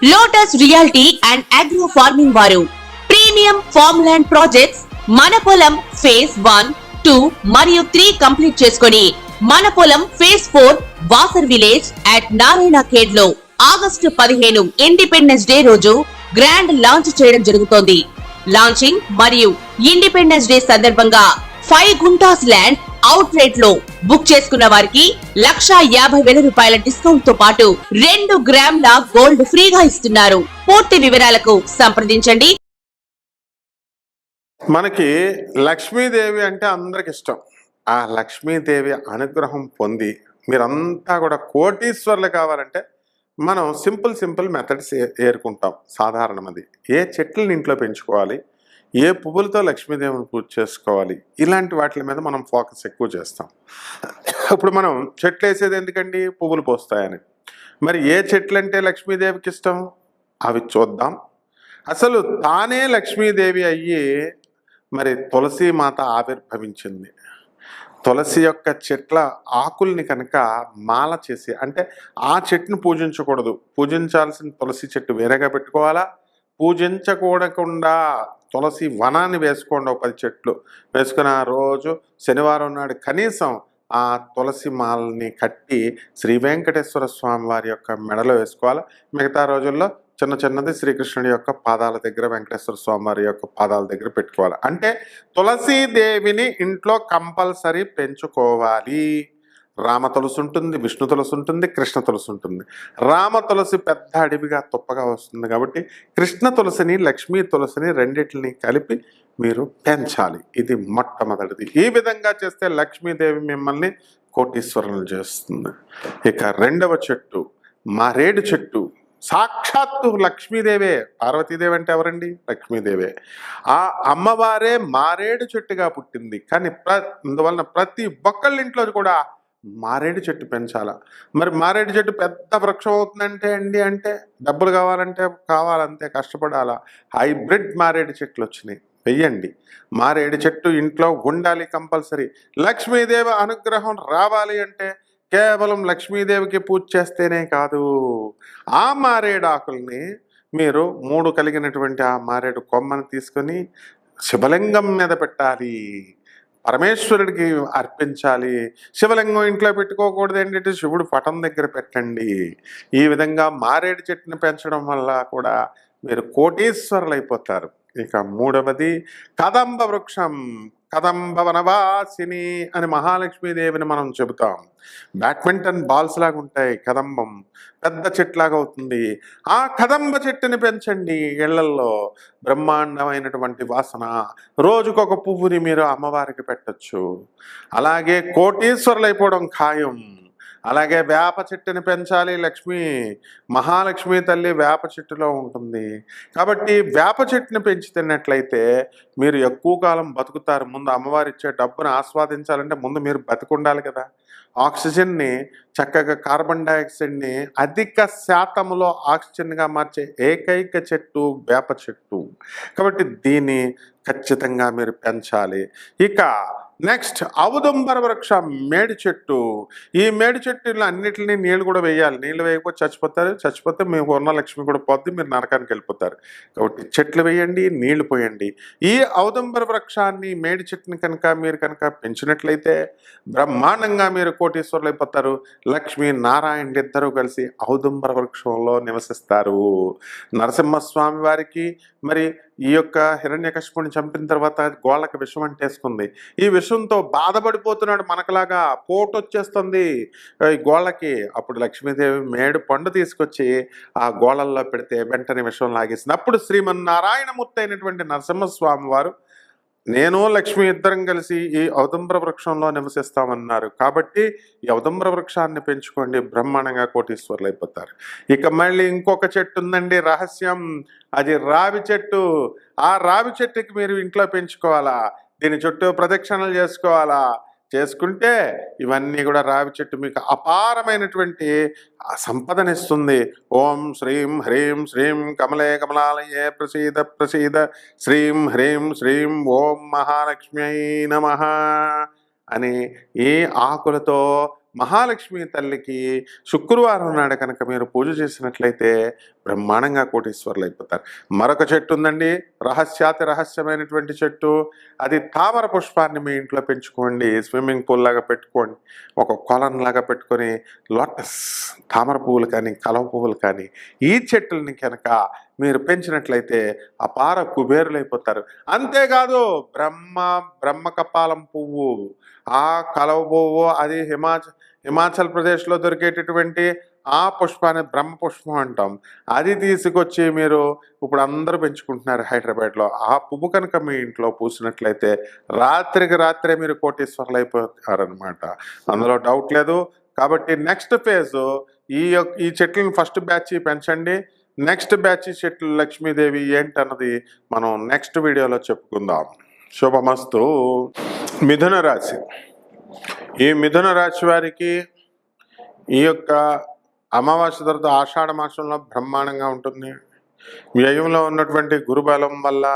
Lotus reality and agro farming వారు premium farm land projects మన పొలం ఫేజ్ 1, 2 మరియు 3 కంప్లీట్ చేసుకొని మన పొలం phase 4 Wasar village at Narayana Khed లో ఆగస్టు 15 ఇండిపెండెన్స్ డే రోజు గ్రాండ్ లాంచ్ చేయడం జరుగుతోంది. లాంచింగ్ మరియు ఇండిపెండెన్స్ డే సందర్భంగా 5 గుంటాస్ ల్యాండ్ అవుట్ రేట్ లో బుక్ చేసుకున్న వారికి 1,50,000 రూపాయల డిస్కౌంట్ తో పాటు 2 గ్రాముల గోల్డ్ ఫ్రీగా ఇస్తున్నారు. పూర్తి వివరాలకు సంప్రదించండి. మనకి లక్ష్మీదేవి అంటే అందరికి ఇష్టం. ఆ లక్ష్మీదేవి అనుగ్రహం పొంది మీరంతా కూడా కోటీశ్వర్లు కావాలంటే మనం సింపుల్ మెథడ్స్ ఏరుకుంటాం. సాధారణం అది. ఏ చెట్లను ఇంట్లో పెంచుకోవాలి, ఏ పువ్వులతో లక్ష్మీదేవిని పూజ చేసుకోవాలి, ఇలాంటి వాటి మీద మనం ఫోకస్ ఎక్కువ చేస్తాం. ఇప్పుడు మనం చెట్లు వేసేది ఎందుకండి? పువ్వులు పోస్తాయని. మరి ఏ చెట్లు అంటే లక్ష్మీదేవికి ఇష్టం అవి చూద్దాం. అసలు తానే లక్ష్మీదేవి అయ్యి మరి తులసి మాత ఆవిర్భవించింది. తులసి యొక్క చెట్ల ఆకుల్ని కనుక మాల చేసి, అంటే ఆ చెట్టును పూజించకూడదు, పూజించాల్సిన తులసి చెట్టు వేరేగా పెట్టుకోవాలా, పూజించకూడకుండా తులసి వనాన్ని వేసుకోండి. 10 చెట్లు వేసుకుని ఆ రోజు శనివారం నాడు కనీసం ఆ తులసి మాలని కట్టి శ్రీ వెంకటేశ్వర స్వామి వారి యొక్క మెడలో వేసుకోవాలి. మిగతా రోజుల్లో చిన్నది శ్రీకృష్ణుడి యొక్క పాదాల దగ్గర, వెంకటేశ్వర స్వామి వారి యొక్క పాదాల దగ్గర పెట్టుకోవాలి. అంటే తులసీదేవిని ఇంట్లో కంపల్సరీ పెంచుకోవాలి. రామ తులసి ఉంటుంది, విష్ణు తులసి ఉంటుంది, కృష్ణ తులసి ఉంటుంది. రామ తులసి పెద్ద అడవిగా తుప్పగా వస్తుంది కాబట్టి కృష్ణ తులసిని, లక్ష్మీ తులసిని రెండిటిని కలిపి మీరు పెంచాలి. ఇది మొట్టమొదటిది. ఈ విధంగా చేస్తే లక్ష్మీదేవి మిమ్మల్ని కోటీశ్వరులను చేస్తుంది. ఇక రెండవ చెట్టు మారేడు చెట్టు. సాక్షాత్తు లక్ష్మీదేవే. పార్వతీదేవి అంటే ఎవరండి? లక్ష్మీదేవే. ఆ అమ్మవారే మారేడు చెట్టుగా పుట్టింది. కానీ అందువలన ప్రతి ఒక్కళ్ళ ఇంట్లో కూడా మారేడు చెట్టు పెంచాలా. మరి మారేడు చెట్టు పెద్ద వృక్షం అవుతుందంటే అంటే డబ్బులు కావాలంతే కష్టపడాలా. హైబ్రిడ్ మారేడు చెట్లు వచ్చినాయి, వెయ్యండి. మారేడు చెట్టు ఇంట్లో ఉండాలి కంపల్సరీ. లక్ష్మీదేవి అనుగ్రహం రావాలి అంటే కేవలం లక్ష్మీదేవికి పూజ చేస్తేనే కాదు, ఆ మారేడు ఆకుల్ని మీరు 3 కలిగినటువంటి ఆ మారేడు కొమ్మని తీసుకొని శివలింగం మీద పెట్టాలి, పరమేశ్వరుడికి అర్పించాలి. శివలింగం ఇంట్లో పెట్టుకోకూడదు, ఏంటంటే శివుడు పటం దగ్గర పెట్టండి. ఈ విధంగా మారేడు చెట్టుని పెంచడం వల్ల కూడా మీరు కోటీశ్వరులు అయిపోతారు. ఇక మూడవది కదంబ వృక్షం. కదంబ వనవాసిని అని మహాలక్ష్మీదేవిని మనం చెబుతాం. బ్యాడ్మింటన్ బాల్స్ లాగా ఉంటాయి. కదంబం పెద్ద చెట్లాగా అవుతుంది. ఆ కదంబ చెట్టుని పెంచండి ఇళ్లల్లో. బ్రహ్మాండమైనటువంటి వాసన. రోజుకొక పువ్వుని మీరు అమ్మవారికి పెట్టచ్చు. అలాగే కోటీశ్వరులు అయిపోవడం ఖాయం. అలాగే వేప చెట్టుని పెంచాలి. మహాలక్ష్మి తల్లి వేప చెట్టులో ఉంటుంది కాబట్టి వేప చెట్టుని పెంచుతున్నట్లయితే మీరు ఎక్కువ కాలం బతుకుతారు. ముందు అమ్మవారి ఇచ్చే డబ్బును ఆస్వాదించాలంటే ముందు మీరు బతికుండాలి కదా. ఆక్సిజన్ని చక్కగా, కార్బన్ డైఆక్సైడ్ని అధిక శాతంలో ఆక్సిజన్గా మార్చే ఏకైక చెట్టు వేప చెట్టు. కాబట్టి దీన్ని ఖచ్చితంగా మీరు పెంచాలి. ఇక నెక్స్ట్ ఔదుంబర వృక్షం, మేడి చెట్టు. ఈ మేడి చెట్టులో అన్నిటిని నీళ్ళు కూడా వేయాలి. నీళ్ళు వేయకపోతే చచ్చిపోతే మీకు ఉన్న లక్ష్మి కూడా పోద్ది, మీరు నరకానికి వెళ్ళిపోతారు. కాబట్టి చెట్లు వేయండి, నీళ్లు పోయండి. ఈ ఔదుంబర వృక్షాన్ని, మేడి చెట్టుని మీరు కనుక పెంచినట్లయితే బ్రహ్మాండంగా మీరు కోటీశ్వరులు అయిపోతారు. లక్ష్మీ నారాయణ ఇద్దరూ కలిసి ఔదుంబర వృక్షంలో నివసిస్తారు. నరసింహస్వామి వారికి మరి ఈ యొక్క హిరణ్యకశిపుని చంపిన తర్వాత గోళ్ళకి విషం అంటేసుకుంది. ఈ విషంతో బాధపడిపోతున్నాడు. మనకులాగా పోటు వచ్చేస్తుంది ఈ గోళ్ళకి. అప్పుడు లక్ష్మీదేవి మేడు పండు తీసుకొచ్చి ఆ గోళ్ళల్లో పెడితే వెంటనే విషం లాగేసింది. అప్పుడు శ్రీమన్నారాయణమూర్తి అయినటువంటి నరసింహస్వామి వారు నేను లక్ష్మి ఇద్దరం కలిసి ఈ ఔదుంబర వృక్షంలో నివసిస్తామన్నారు. కాబట్టి ఈ ఔదుంబర వృక్షాన్ని పెంచుకోండి, బ్రహ్మాండంగా కోటీశ్వరులు అయిపోతారు. ఇక మళ్ళీ ఇంకొక చెట్టు ఉందండి, రహస్యం. అది రావి చెట్టు. ఆ రావి చెట్టుకి మీరు ఇంట్లో పెంచుకోవాలా, దీని చుట్టూ ప్రదక్షిణలు చేసుకోవాలా. చేసుకుంటే ఇవన్నీ కూడా రావి చెట్టు మీకు అపారమైనటువంటి సంపదనిస్తుంది. ఓం శ్రీం హ్రీం శ్రీం కమలే కమలాలయే ప్రసీద శ్రీం హ్రీం శ్రీం ఓం మహాలక్ష్మ్యై నమః అని ఈ ఆకులతో మహాలక్ష్మి తల్లికి శుక్రవారం నాడు కనుక మీరు పూజ చేసినట్లయితే బ్రహ్మాండంగా కోటీశ్వరులు అయిపోతారు. మరొక చెట్టు ఉందండి, రహస్యాతి రహస్యమైనటువంటి చెట్టు. అది తామర పుష్పాన్ని మీ ఇంట్లో పెంచుకోండి, స్విమ్మింగ్ పూల్ లాగా పెట్టుకోండి, ఒక కొలం లాగా పెట్టుకొని లోటస్ తామర పువ్వులు కానీ కలవ పువ్వులు కానీ ఈ చెట్టుల్ని కనుక మీరు పెంచినట్లయితే అపార కుబేరులైపోతారు. అంతేకాదు బ్రహ్మ కపాలం పువ్వు, ఆ కలవ పువ్వు అది హిమాచల్ ప్రదేశ్లో దొరికేటటువంటి ఆ పుష్పాన్ని బ్రహ్మ పుష్పం అంటాం. అది తీసుకొచ్చి మీరు ఇప్పుడు అందరూ పెంచుకుంటున్నారు హైదరాబాద్లో. ఆ పువ్వు కనుక మీ ఇంట్లో పూసినట్లయితే రాత్రికి రాత్రే మీరు కోటీశ్వరులు అయిపోతారనమాట, అందులో డౌట్ లేదు. కాబట్టి నెక్స్ట్ ఫేజ్ ఈ చెట్లను ఫస్ట్ బ్యాచ్ పెంచండి. నెక్స్ట్ బ్యాచ్ చెట్లు లక్ష్మీదేవి ఏంటన్నది మనం నెక్స్ట్ వీడియోలో చెప్పుకుందాం. శుభమస్తు. మిథున రాశి. ఈ మిథున రాశి వారికి ఈ యొక్క అమావాస్య తర్వాత ఆషాఢ మాసంలో బ్రహ్మాండంగా ఉంటుంది. వ్యయంలో ఉన్నటువంటి గురుబలం వల్ల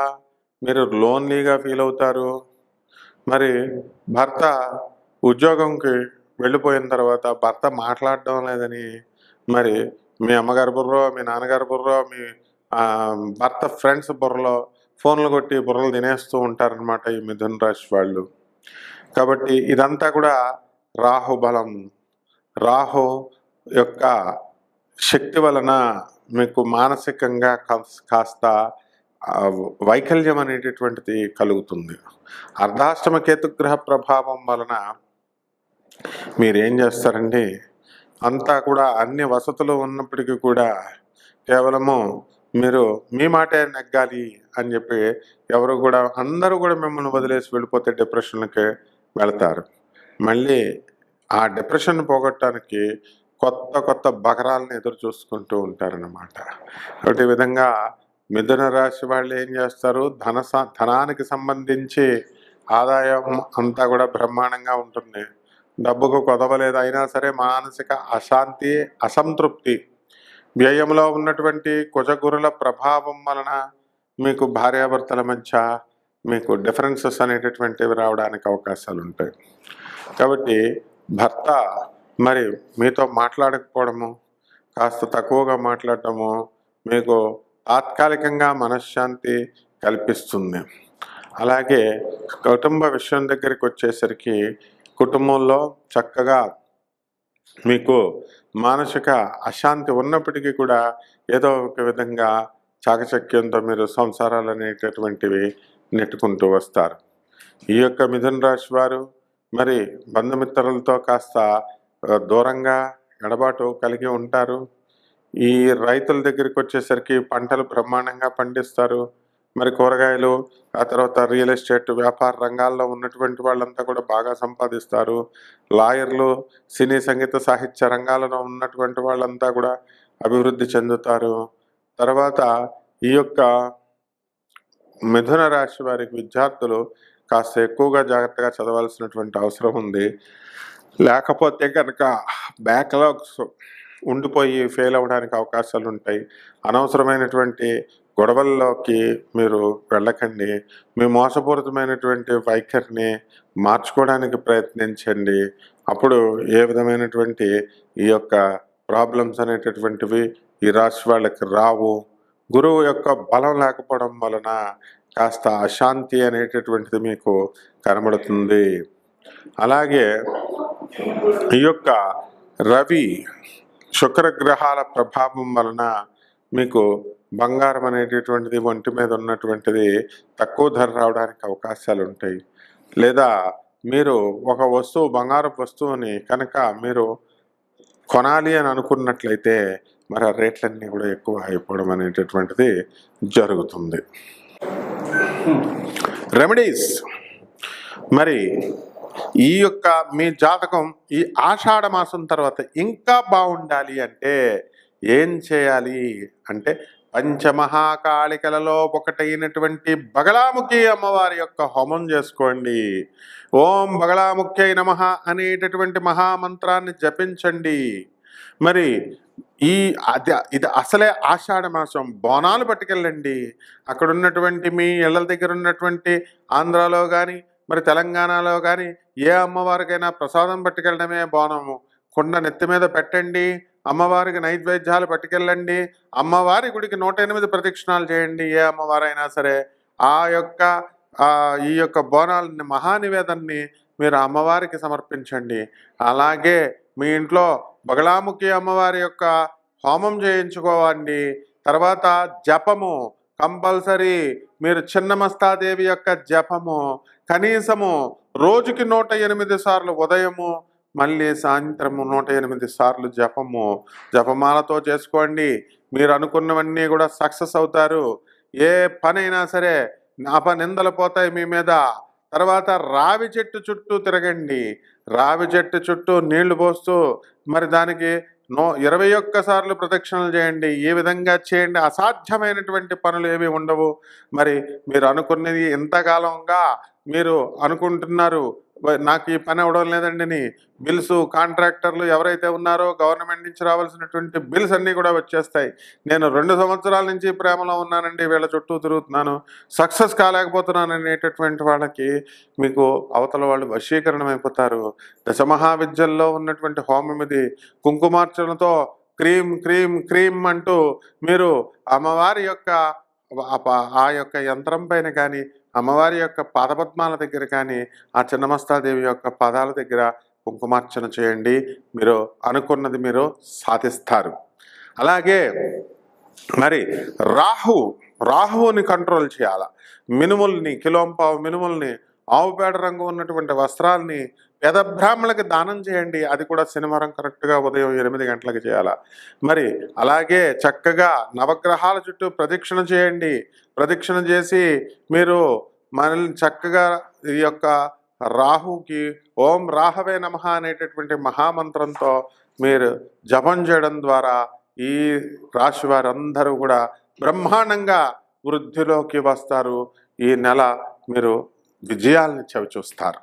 మీరు లోన్లీగా ఫీల్ అవుతారు. మరి భర్త ఉద్యోగంకి వెళ్ళిపోయిన తర్వాత భర్త మాట్లాడడం లేదని మరి మీ అమ్మగారి బుర్రో మీ నాన్నగారి బుర్రో మీ భర్త ఫ్రెండ్స్ బుర్రలో ఫోన్లు కొట్టి బుర్రలు తినేస్తూ ఉంటారనమాట ఈ మిథున రాశి వాళ్ళు. కాబట్టి ఇదంతా కూడా రాహు బలం, రాహు యొక్క శక్తి వలన మీకు మానసికంగా కాస్త వైకల్యం అనేటటువంటిది కలుగుతుంది. అర్ధాష్టమ కేతుగ్రహ ప్రభావం వలన మీరేం చేస్తారండి, అంతా కూడా అన్ని వసతులు ఉన్నప్పటికీ కూడా కేవలము మీరు మీ మాటే నెగ్గాలి అని చెప్పి ఎవరు కూడా అందరూ కూడా మిమ్మల్ని వదిలేసి వెళ్ళిపోతే డిప్రెషన్కి వెళతారు. మళ్ళీ ఆ డిప్రెషన్ పోగొట్టడానికి కొత్త కొత్త బకరాలను ఎదురు చూసుకుంటూ ఉంటారన్నమాట. కాబట్టి ఈ విధంగా మిథున రాశి వాళ్ళు ఏం చేస్తారు, ధనానికి సంబంధించి ఆదాయం అంతా కూడా బ్రహ్మాండంగా ఉంటుంది. డబ్బుకు కొదవలేదు, అయినా సరే మానసిక అశాంతి, అసంతృప్తి, వ్యయంలో ఉన్నటువంటి కుజగురుల ప్రభావం వలన మీకు భార్యాభర్తల మధ్య మీకు డిఫరెన్సెస్ అనేటటువంటివి రావడానికి అవకాశాలు ఉంటాయి. కాబట్టి భర్త మరి మీతో మాట్లాడకపోవడము, కాస్త తక్కువగా మాట్లాడటము మీకు తాత్కాలికంగా మనశ్శాంతి కల్పిస్తుంది. అలాగే కుటుంబ విషయం దగ్గరికి వచ్చేసరికి కుటుంబంలో చక్కగా మీకు మానసిక అశాంతి ఉన్నప్పటికీ కూడా ఏదో ఒక విధంగా చాకచక్యంతో మీరు సంసారాలు అనేటటువంటివి నెట్టుకుంటూ వస్తారు. ఈ యొక్క మిథున రాశి వారు మరి బంధుమిత్రులతో కాస్త దూరంగా ఎడబాటు కలిగి ఉంటారు. ఈ రైతుల దగ్గరికి వచ్చేసరికి పంటలు బ్రహ్మాండంగా పండిస్తారు. మరి కూరగాయలు, ఆ తర్వాత రియల్ ఎస్టేట్ వ్యాపార రంగాల్లో ఉన్నటువంటి వాళ్ళంతా కూడా బాగా సంపాదిస్తారు. లాయర్లు, సినీ సంగీత సాహిత్య రంగాలలో ఉన్నటువంటి వాళ్ళంతా కూడా అభివృద్ధి చెందుతారు. తర్వాత ఈ యొక్క మిథున రాశి వారికి విద్యార్థులు కాస్త ఎక్కువగా జాగ్రత్తగా చదవాల్సినటువంటి అవసరం ఉంది. లేకపోతే కనుక బ్యాక్లాగ్స్ ఉండిపోయి ఫెయిల్ అవ్వడానికి అవకాశాలు ఉంటాయి. అనవసరమైనటువంటి గొడవల్లోకి మీరు వెళ్ళకండి. మీ మోసపూరితమైనటువంటి వైఖరిని మార్చుకోవడానికి ప్రయత్నించండి. అప్పుడు ఏ విధమైనటువంటి ఈ యొక్క ప్రాబ్లమ్స్ అనేటటువంటివి ఈ రాశి వాళ్ళకి రావు. గురువు యొక్క బలం లేకపోవడం వలన కాస్త అశాంతి అనేటటువంటిది మీకు కనబడుతుంది. అలాగే ఈ యొక్క రవి శుక్రగ్రహాల ప్రభావం వలన మీకు బంగారం అనేటటువంటిది ఒంటి మీద ఉన్నటువంటిది తక్కువ ధర రావడానికి అవకాశాలు ఉంటాయి. లేదా మీరు ఒక వస్తువు, బంగారపు వస్తువుని కనుక మీరు కొనాలి అని అనుకున్నట్లయితే మరి ఆ రేట్లన్నీ కూడా ఎక్కువ అయిపోవడం అనేటటువంటిది జరుగుతుంది. రెమెడీస్. మరి ఈ యొక్క మీ జాతకం ఈ ఆషాఢ మాసం తర్వాత ఇంకా బాగుండాలి అంటే ఏం చేయాలి అంటే పంచమహాకాళికలలో ఒకటైనటువంటి బగళాముఖి అమ్మవారి యొక్క హోమం చేసుకోండి. ఓం బగళాముఖ్యై నమః అనేటటువంటి మహామంత్రాన్ని జపించండి. మరి ఇది అసలే ఆషాఢ మాసం, బోనాలు పట్టుకెళ్ళండి. అక్కడ ఉన్నటువంటి మీ ఇళ్ళ దగ్గర ఉన్నటువంటి ఆంధ్రాలో కానీ మరి తెలంగాణలో కానీ ఏ అమ్మవారికైనా ప్రసాదం పట్టుకెళ్ళడమే బోనము. కుండ నెత్తి మీద పెట్టండి, అమ్మవారికి నైవేద్యాలు పట్టుకెళ్ళండి, అమ్మవారి గుడికి 108 ప్రదక్షిణాలు చేయండి. ఏ అమ్మవారైనా సరే ఆ యొక్క ఈ యొక్క బోనాలని మహానివేదన్ని మీరు అమ్మవారికి సమర్పించండి. అలాగే మీ ఇంట్లో బగళాముఖి అమ్మవారి యొక్క హోమం చేయించుకోవండి. తర్వాత జపము కంపల్సరీ. మీరు చిన్నమస్తాదేవి యొక్క జపము కనీసము రోజుకి 108 సార్లు, ఉదయము మళ్ళీ సాయంత్రము 108 సార్లు జపము జపమాలతో చేసుకోండి. మీరు అనుకున్నవన్నీ కూడా సక్సెస్ అవుతారు. ఏ పనైనా సరే అపనిందలు పోతాయి మీ మీద. తర్వాత రావి చెట్టు చుట్టూ తిరగండి. రావి చెట్టు చుట్టూ నీళ్లు పోస్తూ మరి దానికి 21 సార్లు ప్రదక్షిణలు చేయండి. ఈ విధంగా చేయండి. అసాధ్యమైనటువంటి పనులు ఏవి ఉండవు. మరి మీరు అనుకున్నది ఎంతకాలంగా మీరు అనుకుంటున్నారు నాకు ఈ పని అవ్వడం లేదండి. బిల్స్ కాంట్రాక్టర్లు ఎవరైతే ఉన్నారో గవర్నమెంట్ నుంచి రావాల్సినటువంటి బిల్స్ అన్నీ కూడా వచ్చేస్తాయి. నేను 2 సంవత్సరాల నుంచి ప్రేమలో ఉన్నానండి, వీళ్ళ చుట్టూ తిరుగుతున్నాను, సక్సెస్ కాలేకపోతున్నాను అనేటటువంటి వాళ్ళకి మీకు అవతల వాళ్ళు వశీకరణం అయిపోతారు. దశమహావిద్యల్లో ఉన్నటువంటి హోమం ఇది. కుంకుమార్చనతో క్రీమ్ క్రీమ్ క్రీమ్ అంటూ మీరు అమ్మవారి యొక్క ఆ యొక్క యంత్రం పైన కానీ, అమ్మవారి యొక్క పాదపద్మాల దగ్గర కానీ, ఆ చిన్నమస్తాదేవి యొక్క పాదాల దగ్గర కుంకుమార్చన చేయండి. మీరు అనుకున్నది మీరు సాధిస్తారు. అలాగే మరి రాహువుని కంట్రోల్ చేయాల. మినుముల్ని, కిలోంపావు మినుముల్ని, ఆవుపేడ రంగు ఉన్నటువంటి వస్త్రాల్ని పేద బ్రాహ్మణులకి దానం చేయండి. అది కూడా శనివారం కరెక్ట్గా ఉదయం 8 గంటలకు చేయాల. మరి అలాగే చక్కగా నవగ్రహాల చుట్టూ ప్రదక్షిణ చేయండి. ప్రదక్షిణ చేసి మీరు మనల్ని చక్కగా ఈ యొక్క రాహుకి ఓం రాహవే నమః అనేటటువంటి మహామంత్రంతో మీరు జపం చేయడం ద్వారా ఈ రాశి వారందరూ కూడా బ్రహ్మాండంగా వృద్ధిలోకి వస్తారు. ఈ నెల మీరు విజయాల్ని చవిచూస్తారు.